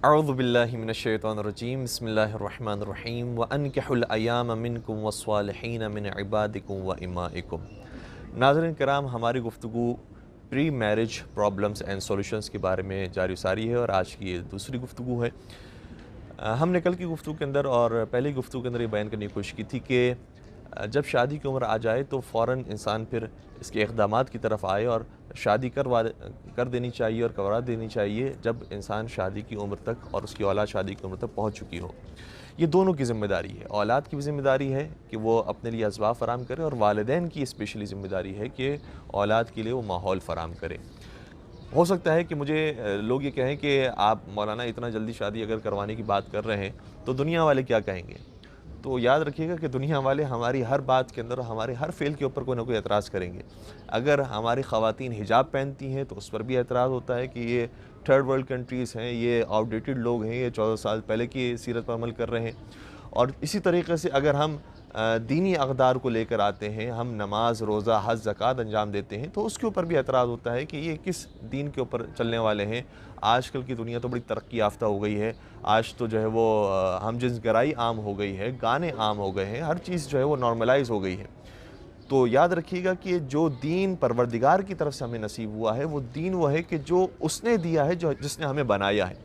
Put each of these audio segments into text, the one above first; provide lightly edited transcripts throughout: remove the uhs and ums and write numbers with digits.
اعوذ باللہ من الشیطان الرجیم بسم اللہ الرحمن الرحیم وَأَنكِحُوا الْأَيَامَ مِنكُمْ وَالصَّالِحِينَ مِنْ عِبَادِكُمْ وَإِمَائِكُمْ۔ ناظرین کرام، ہماری گفتگو پری میرج پرابلمز اینڈ سولوشنز کے بارے میں جاری ساری ہے، اور آج کی یہ دوسری گفتگو ہے۔ ہم نے کل کی گفتگو کے اندر اور پہلی گفتگو کے اندر یہ بیان کرنے کی کوشش کی تھی کہ جب شادی کی عمر آ جائے تو فوراً انسان پھر اس کے اقدامات کی طرف آئے، اور شادی کر دینی چاہیے اور کروا دینی چاہیے جب انسان شادی کی عمر تک اور اس کی اولاد شادی کی عمر تک پہنچ چکی ہو۔ یہ دونوں کی ذمہ داری ہے، اولاد کی بھی ذمہ داری ہے کہ وہ اپنے لیے اسباب فراہم کرے، اور والدین کی اسپیشلی ذمہ داری ہے کہ اولاد کے لیے وہ ماحول فراہم کرے۔ ہو سکتا ہے کہ مجھے لوگ یہ کہیں کہ آپ مولانا اتنا جلدی شادی اگر کروانے کی بات کر رہے ہیں تو دنیا والے کیا کہیں گے؟ تو یاد رکھیے گا کہ دنیا والے ہماری ہر بات کے اندر، ہمارے ہر فعل کے اوپر کوئی نہ کوئی اعتراض کریں گے۔ اگر ہماری خواتین حجاب پہنتی ہیں تو اس پر بھی اعتراض ہوتا ہے کہ یہ تھرڈ ورلڈ کنٹریز ہیں، یہ آؤٹ ڈیٹڈ لوگ ہیں، یہ 14 سال پہلے کی سیرت پر عمل کر رہے ہیں۔ اور اسی طریقے سے اگر ہم دینی اقدار کو لے کر آتے ہیں، ہم نماز، روزہ، حج، زکوٰۃ انجام دیتے ہیں، تو اس کے اوپر بھی اعتراض ہوتا ہے کہ یہ کس دین کے اوپر چلنے والے ہیں۔ آج کل کی دنیا تو بڑی ترقی یافتہ ہو گئی ہے، آج تو جو ہے وہ ہم جنس گرائی عام ہو گئی ہے، گانے عام ہو گئے ہیں، ہر چیز جو ہے وہ نارملائز ہو گئی ہے۔ تو یاد رکھیے گا کہ جو دین پروردگار کی طرف سے ہمیں نصیب ہوا ہے، وہ دین وہ ہے کہ جو اس نے دیا ہے، جس نے ہمیں بنایا ہے۔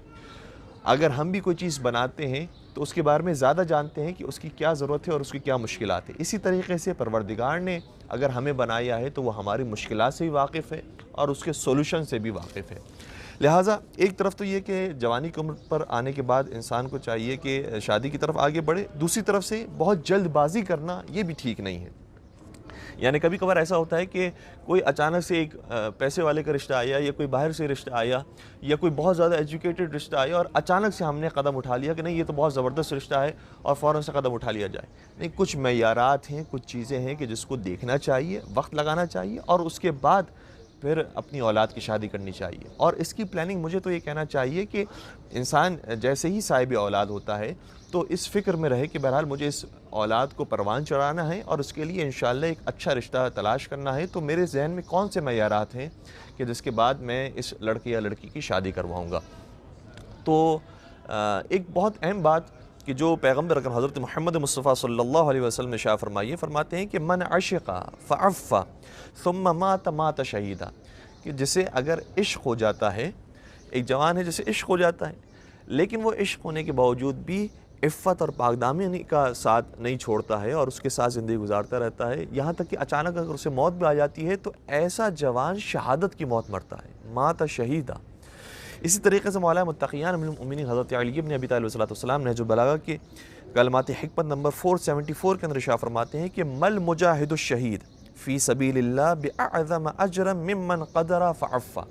اگر ہم بھی کوئی چیز بناتے ہیں تو اس کے بارے میں زیادہ جانتے ہیں کہ اس کی کیا ضرورت ہے اور اس کی کیا مشکلات ہیں۔ اسی طریقے سے پروردگار نے اگر ہمیں بنایا ہے تو وہ ہماری مشکلات سے بھی واقف ہے اور اس کے سولوشن سے بھی واقف ہے۔ لہٰذا ایک طرف تو یہ کہ جوانی کی عمر پر آنے کے بعد انسان کو چاہیے کہ شادی کی طرف آگے بڑھے، دوسری طرف سے بہت جلد بازی کرنا یہ بھی ٹھیک نہیں ہے۔ یعنی کبھی کبھار ایسا ہوتا ہے کہ کوئی اچانک سے ایک پیسے والے کا رشتہ آیا، یا کوئی باہر سے رشتہ آیا، یا کوئی بہت زیادہ ایجوکیٹڈ رشتہ آیا، اور اچانک سے ہم نے قدم اٹھا لیا کہ نہیں یہ تو بہت زبردست رشتہ ہے اور فوراً سے قدم اٹھا لیا جائے۔ نہیں، کچھ معیارات ہیں، کچھ چیزیں ہیں کہ جس کو دیکھنا چاہیے، وقت لگانا چاہیے، اور اس کے بعد پھر اپنی اولاد کی شادی کرنی چاہیے۔ اور اس کی پلاننگ مجھے تو یہ کہنا چاہیے کہ انسان جیسے ہی صاحب اولاد ہوتا ہے تو اس فکر میں رہے کہ بہرحال مجھے اس اولاد کو پروان چڑھانا ہے، اور اس کے لیے انشاءاللہ ایک اچھا رشتہ تلاش کرنا ہے۔ تو میرے ذہن میں کون سے معیارات ہیں کہ جس کے بعد میں اس لڑکے یا لڑکی کی شادی کرواؤں گا؟ تو ایک بہت اہم بات کہ جو پیغمبر اکرم حضرت محمد مصطفیٰ صلی اللہ علیہ وسلم نے شائع فرمائی ہے، فرماتے ہیں کہ من عشق فعف ثم مات مات شہیدا، کہ جسے اگر عشق ہو جاتا ہے، ایک جوان ہے جسے عشق ہو جاتا ہے، لیکن وہ عشق ہونے کے باوجود بھی عفت اور پاک دامنی کا ساتھ نہیں چھوڑتا ہے اور اس کے ساتھ زندگی گزارتا رہتا ہے، یہاں تک کہ اچانک اگر اسے موت بھی آ جاتی ہے تو ایسا جوان شہادت کی موت مرتا ہے، مات شہیدہ۔ اسی طریقے سے مولا متقیان ام المؤمنین حضرت علی بن ابی طالب علیہ السلام نہج البلاغہ کے کلمات حکمت نمبر 474 کے اندر ارشاد فرماتے ہیں کہ مل مجاہد الشہید فی سبیل اللہ باعظم اجرا ممن قدر فعفا،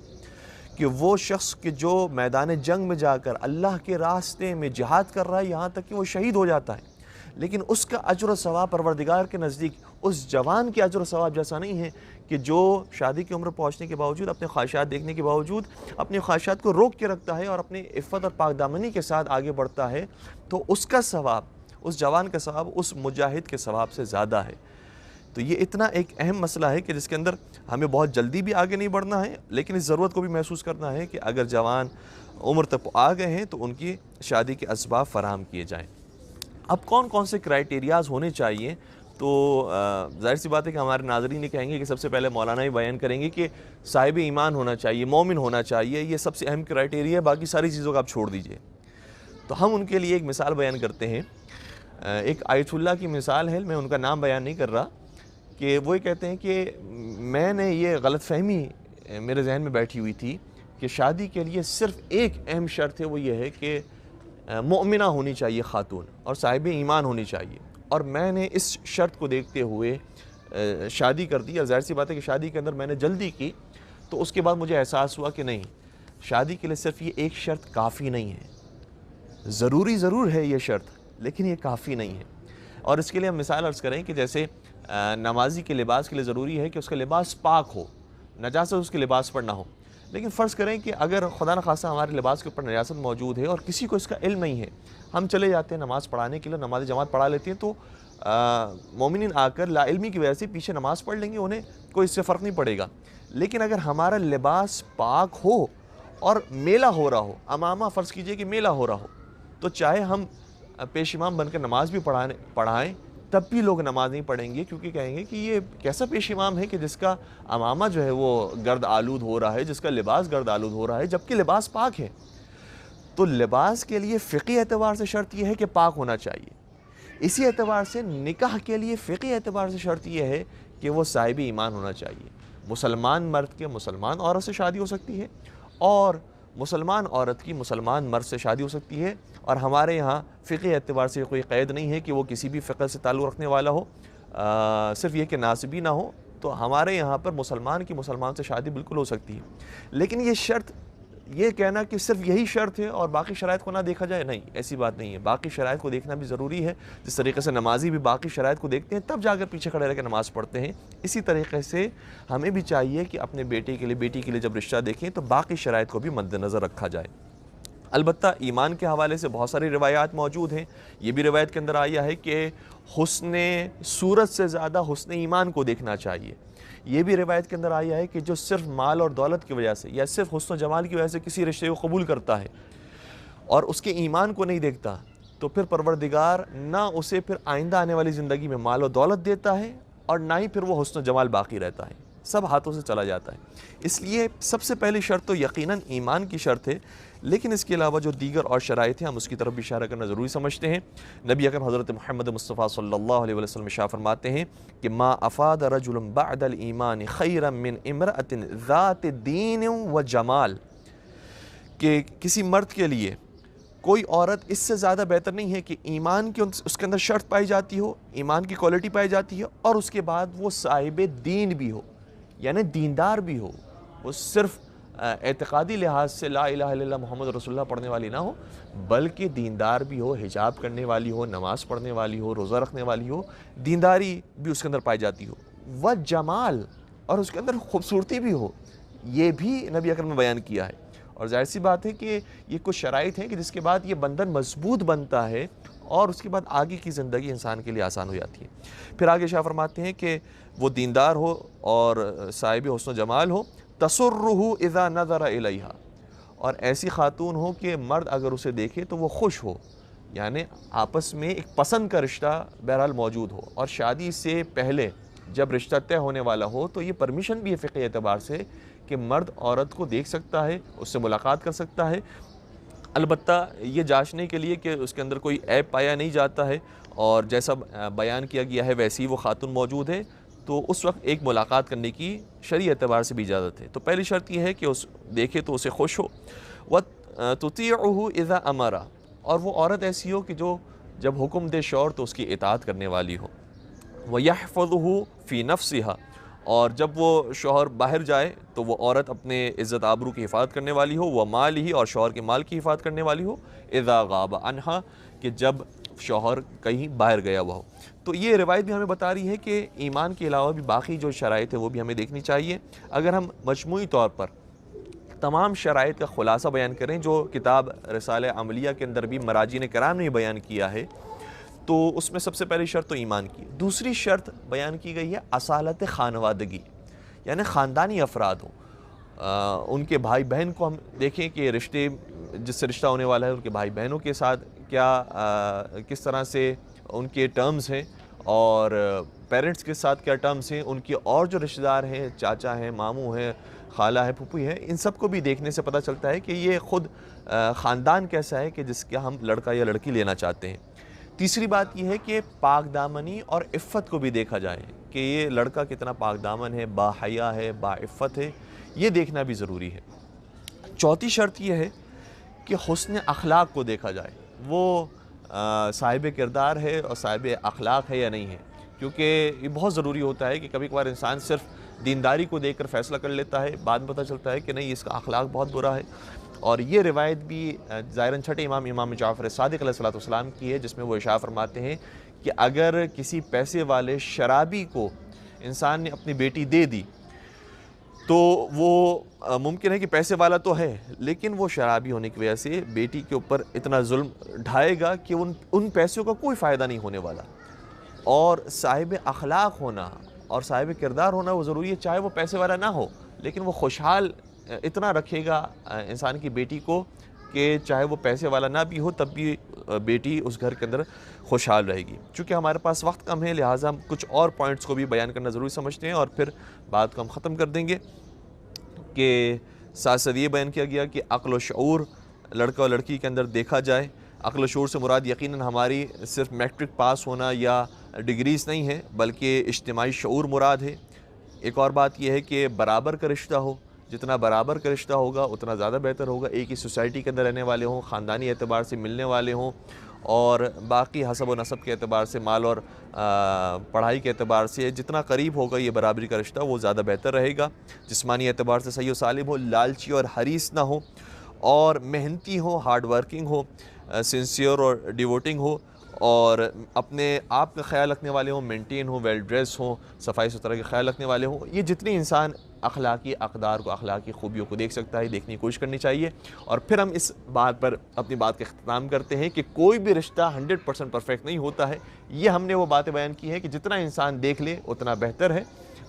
کہ وہ شخص کہ جو میدان جنگ میں جا کر اللہ کے راستے میں جہاد کر رہا ہے، یہاں تک کہ وہ شہید ہو جاتا ہے، لیکن اس کا اجر و ثواب پروردگار کے نزدیک اس جوان کے اجر و ثواب جیسا نہیں ہے کہ جو شادی کی عمر پہنچنے کے باوجود، اپنے خواہشات دیکھنے کے باوجود اپنی خواہشات کو روک کے رکھتا ہے اور اپنی عفت اور پاک دامنی کے ساتھ آگے بڑھتا ہے، تو اس کا ثواب، اس جوان کا ثواب اس مجاہد کے ثواب سے زیادہ ہے۔ تو یہ اتنا ایک اہم مسئلہ ہے کہ جس کے اندر ہمیں بہت جلدی بھی آگے نہیں بڑھنا ہے، لیکن اس ضرورت کو بھی محسوس کرنا ہے کہ اگر جوان عمر تک آ گئے ہیں تو ان کی شادی کے اسباب فراہم کیے جائیں۔ اب کون کون سے کرائیٹیریاز ہونے چاہیے؟ تو ظاہر سی بات ہے کہ ہمارے ناظرین یہ کہیں گے کہ سب سے پہلے مولانا ہی بیان کریں گے کہ صاحب ایمان ہونا چاہیے، مومن ہونا چاہیے، یہ سب سے اہم کرائیٹیریا ہے، باقی ساری چیزوں کا آپ چھوڑ دیجئے۔ تو ہم ان کے لیے ایک مثال بیان کرتے ہیں، ایک آیت اللہ کی مثال ہے، میں ان کا نام بیان نہیں کر رہا، کہ وہ یہ کہتے ہیں کہ میں نے یہ غلط فہمی میرے ذہن میں بیٹھی ہوئی تھی کہ شادی کے لیے صرف ایک اہم شرط ہے، وہ یہ ہے کہ مؤمنہ ہونی چاہیے خاتون اور صاحب ایمان ہونی چاہیے، اور میں نے اس شرط کو دیکھتے ہوئے شادی کر دی۔ اور ظاہر سی بات ہے کہ شادی کے اندر میں نے جلدی کی، تو اس کے بعد مجھے احساس ہوا کہ نہیں، شادی کے لیے صرف یہ ایک شرط کافی نہیں ہے، ضروری ضرور ہے یہ شرط، لیکن یہ کافی نہیں ہے۔ اور اس کے لیے ہم مثال عرض کریں کہ جیسے نمازی کے لباس کے لیے ضروری ہے کہ اس کا لباس پاک ہو، نجاست اس کے لباس پر نہ ہو، لیکن فرض کریں کہ اگر خدا نخواستہ ہمارے لباس کے اوپر نجاست موجود ہے اور کسی کو اس کا علم نہیں ہے، ہم چلے جاتے ہیں نماز پڑھانے کے لیے، نماز جماعت پڑھا لیتے ہیں، تو مومنین آ کر لا علمی کی وجہ سے پیچھے نماز پڑھ لیں گے، انہیں کوئی اس سے فرق نہیں پڑے گا۔ لیکن اگر ہمارا لباس پاک ہو اور میلہ ہو رہا ہو، امامہ فرض کیجئے کہ میلہ ہو رہا ہو، تو چاہے ہم پیش امام بن کر نماز بھی پڑھائیں تب بھی لوگ نماز نہیں پڑھیں گے، کیونکہ کہیں گے کہ یہ کیسا پیش امام ہے کہ جس کا امامہ جو ہے وہ گرد آلود ہو رہا ہے، جس کا لباس گرد آلود ہو رہا ہے، جبکہ لباس پاک ہے۔ تو لباس کے لیے فقہی اعتبار سے شرط یہ ہے کہ پاک ہونا چاہیے، اسی اعتبار سے نکاح کے لیے فقہی اعتبار سے شرط یہ ہے کہ وہ صاحب ایمان ہونا چاہیے۔ مسلمان مرد کے مسلمان عورت سے شادی ہو سکتی ہے، اور مسلمان عورت کی مسلمان مرد سے شادی ہو سکتی ہے، اور ہمارے یہاں فقہی اعتبار سے کوئی قید نہیں ہے کہ وہ کسی بھی فقہ سے تعلق رکھنے والا ہو، صرف یہ کہ ناسبی نہ ہو۔ تو ہمارے یہاں پر مسلمان کی مسلمان سے شادی بالکل ہو سکتی ہے، لیکن یہ شرط، یہ کہنا کہ صرف یہی شرط ہے اور باقی شرائط کو نہ دیکھا جائے، نہیں، ایسی بات نہیں ہے، باقی شرائط کو دیکھنا بھی ضروری ہے۔ جس طریقے سے نمازی بھی باقی شرائط کو دیکھتے ہیں تب جا کر پیچھے کھڑے رہ کے نماز پڑھتے ہیں، اسی طریقے سے ہمیں بھی چاہیے کہ اپنے بیٹی کے لیے جب رشتہ دیکھیں تو باقی شرائط کو بھی مد نظر رکھا جائے۔ البتہ ایمان کے حوالے سے بہت ساری روایات موجود ہیں۔ یہ بھی روایت کے اندر آیا ہے کہ حسن صورت سے زیادہ حسن ایمان کو دیکھنا چاہیے۔ یہ بھی روایت کے اندر آیا ہے کہ جو صرف مال اور دولت کی وجہ سے یا صرف حسن و جمال کی وجہ سے کسی رشتے کو قبول کرتا ہے اور اس کے ایمان کو نہیں دیکھتا، تو پھر پروردگار نہ اسے پھر آئندہ آنے والی زندگی میں مال و دولت دیتا ہے، اور نہ ہی پھر وہ حسن و جمال باقی رہتا ہے، سب ہاتھوں سے چلا جاتا ہے۔ اس لیے سب سے پہلی شرط تو یقیناً ایمان کی شرط ہے، لیکن اس کے علاوہ جو دیگر اور شرائط ہیں ہم اس کی طرف بھی اشارہ کرنا ضروری سمجھتے ہیں۔ نبی اکرم حضرت محمد مصطفیٰ صلی اللہ علیہ وسلم ارشاد فرماتے ہیں کہ ما افاد رجل بعد الایمان خیرا من امرأة ذات دین و جمال، کہ کسی مرد کے لیے کوئی عورت اس سے زیادہ بہتر نہیں ہے کہ ایمان کی اس کے اندر شرط پائی جاتی ہو، ایمان کی کوالٹی پائی جاتی ہے، اور اس کے بعد وہ صاحب دین بھی ہو، یعنی دیندار بھی ہو، وہ صرف اعتقادی لحاظ سے لا الہ الا اللہ محمد رسول اللہ پڑھنے والی نہ ہو، بلکہ دیندار بھی ہو، حجاب کرنے والی ہو، نماز پڑھنے والی ہو، روزہ رکھنے والی ہو، دینداری بھی اس کے اندر پائی جاتی ہو، وہ جمال، اور اس کے اندر خوبصورتی بھی ہو، یہ بھی نبی اکرم نے بیان کیا ہے۔ اور ظاہر سی بات ہے کہ یہ کچھ شرائط ہیں کہ جس کے بعد یہ بندھن مضبوط بنتا ہے، اور اس کے بعد آگے کی زندگی انسان کے لیے آسان ہو جاتی ہے۔ پھر آگے شاہ فرماتے ہیں کہ وہ دیندار ہو اور صاحب حسن و جمال ہو، تسرہ اذا نظر الیہا، اور ایسی خاتون ہو کہ مرد اگر اسے دیکھے تو وہ خوش ہو، یعنی آپس میں ایک پسند کا رشتہ بہرحال موجود ہو۔ اور شادی سے پہلے جب رشتہ طے ہونے والا ہو تو یہ پرمیشن بھی ہے فقہی اعتبار سے کہ مرد عورت کو دیکھ سکتا ہے، اس سے ملاقات کر سکتا ہے، البتہ یہ جانچنے کے لیے کہ اس کے اندر کوئی عیب پایا نہیں جاتا ہے، اور جیسا بیان کیا گیا ہے ویسی وہ خاتون موجود ہے، تو اس وقت ایک ملاقات کرنے کی شرعی اعتبار سے بھی اجازت ہے۔ تو پہلی شرط یہ ہے کہ اس دیکھے تو اسے خوش ہو، وَتُطِيعُهُ إِذَا أَمَرَ، اور وہ عورت ایسی ہو کہ جو جب حکم دے شوہر تو اس کی اطاعت کرنے والی ہو، وَيَحْفَظُهُ فِي نَفْسِهَا، اور جب وہ شوہر باہر جائے تو وہ عورت اپنے عزت آبرو کی حفاظت کرنے والی ہو، وَمَالِهِ، اور شوہر کے مال کی حفاظت کرنے والی ہو، إِذَا غَابَ عَنْهَا، کہ جب شوہر کہیں باہر گیا ہوا ہو۔ تو یہ روایت بھی ہمیں بتا رہی ہے کہ ایمان کے علاوہ بھی باقی جو شرائط ہے وہ بھی ہمیں دیکھنی چاہیے۔ اگر ہم مجموعی طور پر تمام شرائط کا خلاصہ بیان کریں جو کتاب رسالہ عملیہ کے اندر بھی مراجعین کرام نے بیان کیا ہے، تو اس میں سب سے پہلی شرط تو ایمان کی، دوسری شرط بیان کی گئی ہے اصالت خانوادگی، یعنی خاندانی افراد ہوں، ان کے بھائی بہن کو ہم دیکھیں کہ رشتے جس سے رشتہ ہونے والا ہے ان کے بھائی بہنوں کے ساتھ کیا کس طرح سے ان کے ٹرمز ہیں، اور پیرنٹس کے ساتھ کیا ٹرمز ہیں ان کی، اور جو رشتہ دار ہیں، چاچا ہیں، ماموں ہیں، خالہ ہے، پھوپھی ہے، ان سب کو بھی دیکھنے سے پتہ چلتا ہے کہ یہ خود خاندان کیسا ہے کہ جس کا ہم لڑکا یا لڑکی لینا چاہتے ہیں۔ تیسری بات یہ ہے کہ پاک دامنی اور عفت کو بھی دیکھا جائے کہ یہ لڑکا کتنا پاک دامن ہے، با حیا ہے، با عفت ہے، یہ دیکھنا بھی ضروری ہے۔ چوتھی شرط یہ ہے کہ حسن اخلاق کو دیکھا جائے، وہ صاحب کردار ہے اور صاحب اخلاق ہے یا نہیں ہے، کیونکہ یہ بہت ضروری ہوتا ہے کہ کبھی کبھار انسان صرف دینداری کو دیکھ کر فیصلہ کر لیتا ہے، بعد میں پتہ چلتا ہے کہ نہیں اس کا اخلاق بہت برا ہے۔ اور یہ روایت بھی ظاہراً چھٹے امام جعفر صادق علیہ السلام کی ہے، جس میں وہ ارشاد فرماتے ہیں کہ اگر کسی پیسے والے شرابی کو انسان نے اپنی بیٹی دے دی تو وہ ممکن ہے کہ پیسے والا تو ہے، لیکن وہ شرابی ہونے کی وجہ سے بیٹی کے اوپر اتنا ظلم ڈھائے گا کہ ان پیسوں کا کوئی فائدہ نہیں ہونے والا۔ اور صاحب اخلاق ہونا اور صاحب کردار ہونا وہ ضروری ہے، چاہے وہ پیسے والا نہ ہو لیکن وہ خوشحال اتنا رکھے گا انسان کی بیٹی کو کہ چاہے وہ پیسے والا نہ بھی ہو تب بھی بیٹی اس گھر کے اندر خوشحال رہے گی۔ چونکہ ہمارے پاس وقت کم ہے لہٰذا ہم کچھ اور پوائنٹس کو بھی بیان کرنا ضروری سمجھتے ہیں اور پھر بات کو ہم ختم کر دیں گے کہ ساتھ ساتھ یہ بیان کیا گیا کہ عقل و شعور لڑکا اور لڑکی کے اندر دیکھا جائے۔ عقل و شعور سے مراد یقیناً ہماری صرف میٹرک پاس ہونا یا ڈگریز نہیں ہے بلکہ اجتماعی شعور مراد ہے۔ ایک اور بات یہ ہے کہ برابر کا رشتہ ہو، جتنا برابر کا رشتہ ہوگا اتنا زیادہ بہتر ہوگا۔ ایک ہی سوسائٹی کے اندر رہنے والے ہوں، خاندانی اعتبار سے ملنے والے ہوں اور باقی حسب و نسب کے اعتبار سے، مال اور پڑھائی کے اعتبار سے جتنا قریب ہوگا یہ برابری کا رشتہ وہ زیادہ بہتر رہے گا۔ جسمانی اعتبار سے صحیح و سالم ہو، لالچی اور حریص نہ ہو اور محنتی ہو، ہارڈ ورکنگ ہو، سنسیئر اور ڈیووٹنگ ہو اور اپنے آپ کا خیال رکھنے والے ہوں، مینٹین ہوں، ویل ڈریس ہوں، صفائی ستھرائی کا خیال رکھنے والے ہوں۔ یہ جتنی انسان اخلاقی اقدار کو، اخلاقی خوبیوں کو دیکھ سکتا ہے دیکھنے کی کوشش کرنی چاہیے۔ اور پھر ہم اس بات پر اپنی بات کا اختتام کرتے ہیں کہ کوئی بھی رشتہ 100% پرفیکٹ نہیں ہوتا ہے۔ یہ ہم نے وہ باتیں بیان کی ہیں کہ جتنا انسان دیکھ لے اتنا بہتر ہے،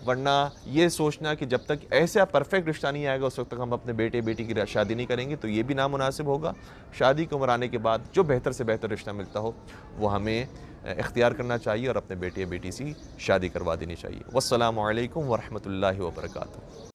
ورنہ یہ سوچنا کہ جب تک ایسا پرفیکٹ رشتہ نہیں آئے گا اس وقت تک ہم اپنے بیٹے بیٹی کی شادی نہیں کریں گے تو یہ بھی نامناسب ہوگا۔ شادی کی عمر آنے کے بعد جو بہتر سے بہتر رشتہ ملتا ہو وہ ہمیں اختیار کرنا چاہیے اور اپنے بیٹے بیٹی سے شادی کروا دینی چاہیے۔ والسلام علیکم ورحمۃ اللہ وبرکاتہ۔